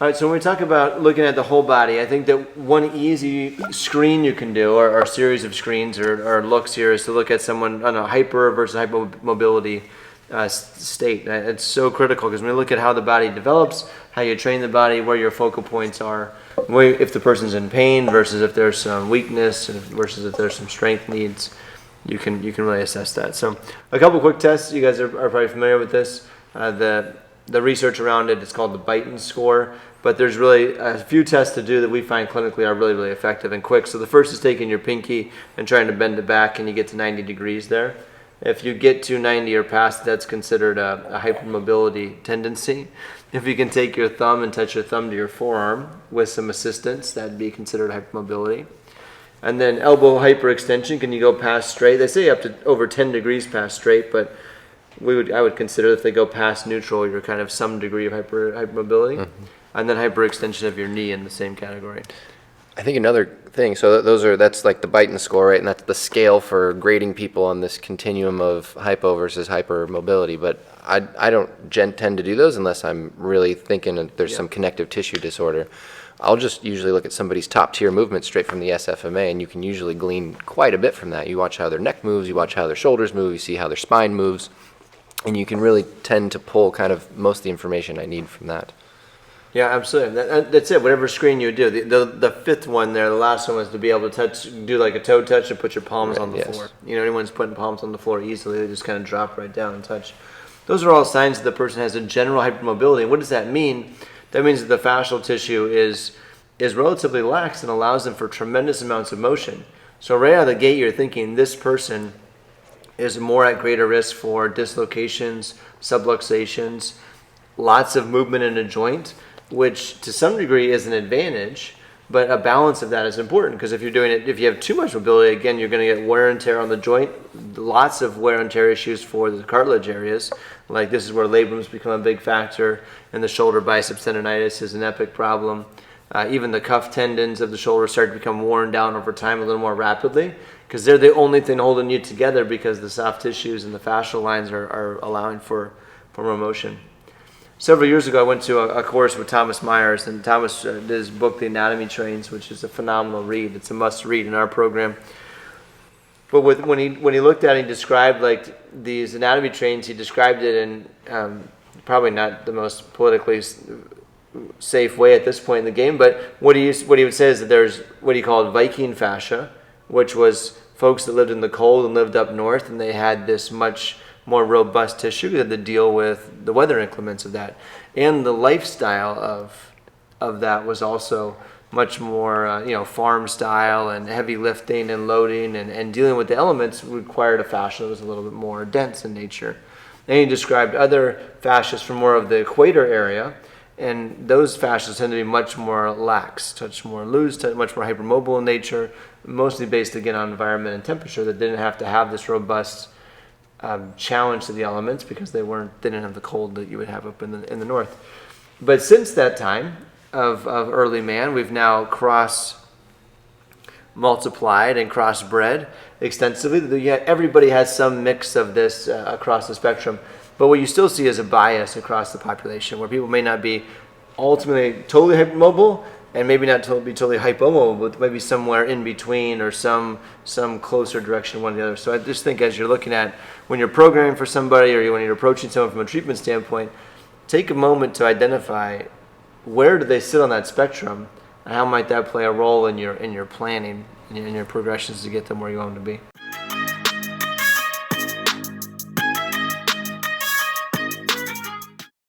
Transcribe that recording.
All right, so when we talk about looking at the whole body, I think that one easy screen you can do, or a series of screens or looks here, is to look at someone on a hyper versus hypermobility state. It's so critical because when we look at how the body develops, how you train the body, where your focal points are, if the person's in pain versus if there's some weakness versus if there's some strength needs, you can really assess that. So a couple quick tests. You guys are probably familiar with this. The research around it is called the Beighton score, but there's really a few tests to do that we find clinically are really, really effective and quick. So the first is taking your pinky and trying to bend it back, and you get to 90 degrees there. If you get to 90 or past, that's considered a hypermobility tendency. If you can take your thumb and touch your thumb to your forearm with some assistance, that'd be considered hypermobility. And then elbow hyperextension, can you go past straight? They say up to over 10 degrees past straight, but I would consider if they go past neutral, you're kind of some degree of hypermobility. Mm-hmm. And then hyperextension of your knee in the same category. I think another thing, so that's like the Beighton score, right? And that's the scale for grading people on this continuum of hypo versus hypermobility. But I don't tend to do those unless I'm really thinking that there's some connective tissue disorder. I'll just usually look at somebody's top tier movement straight from the SFMA, and you can usually glean quite a bit from that. You watch how their neck moves, you watch how their shoulders move, you see how their spine moves, and you can really tend to pull kind of most of the information I need from that. Yeah, absolutely. That's it. Whatever screen you do, the fifth one there, the last one was to be able to do like a toe touch and put your palms on the floor. You know, anyone's putting palms on the floor easily, they just kind of drop right down and touch. Those are all signs that the person has a general hypermobility. And what does that mean? That means that the fascial tissue is relatively lax and allows them for tremendous amounts of motion. So right out of the gate, you're thinking this person is more at greater risk for dislocations, subluxations, lots of movement in a joint, which to some degree is an advantage, but a balance of that is important because if you have too much mobility, again, you're going to get wear and tear on the joint, lots of wear and tear issues for the cartilage areas. Like this is where labrums become a big factor, and the shoulder biceps tendonitis is an epic problem. Even the cuff tendons of the shoulder start to become worn down over time a little more rapidly because they're the only thing holding you together because the soft tissues and the fascial lines are allowing for more motion. Several years ago, I went to a course with Thomas Myers, and Thomas did his book, The Anatomy Trains, which is a phenomenal read. It's a must-read in our program. But when he looked at it, he described like these anatomy trains. He described it in probably not the most politically safe way at this point in the game. But what he would say is that there's what he called Viking fascia, which was folks that lived in the cold and lived up north, and they had this much more robust tissue that had to deal with the weather inclements of that. And the lifestyle of that was also much more farm style and heavy lifting and loading and dealing with the elements required a fascia that was a little bit more dense in nature. And he described other fascias from more of the equator area, and those fascias tend to be much more lax, much more loose, much more hypermobile in nature, mostly based again on environment and temperature that didn't have to have this robust challenge to the elements because they didn't have the cold that you would have up in the north. But since that time of early man, we've now multiplied and crossbred extensively. Yet everybody has some mix of this across the spectrum. But what you still see is a bias across the population where people may not be ultimately totally hypermobile and maybe not be totally hypomobile, but maybe somewhere in between or some closer direction one to the other. So I just think as you're looking at when you're programming for somebody or when you're approaching someone from a treatment standpoint, take a moment to identify where do they sit on that spectrum and how might that play a role in your planning and in your progressions to get them where you want them to be.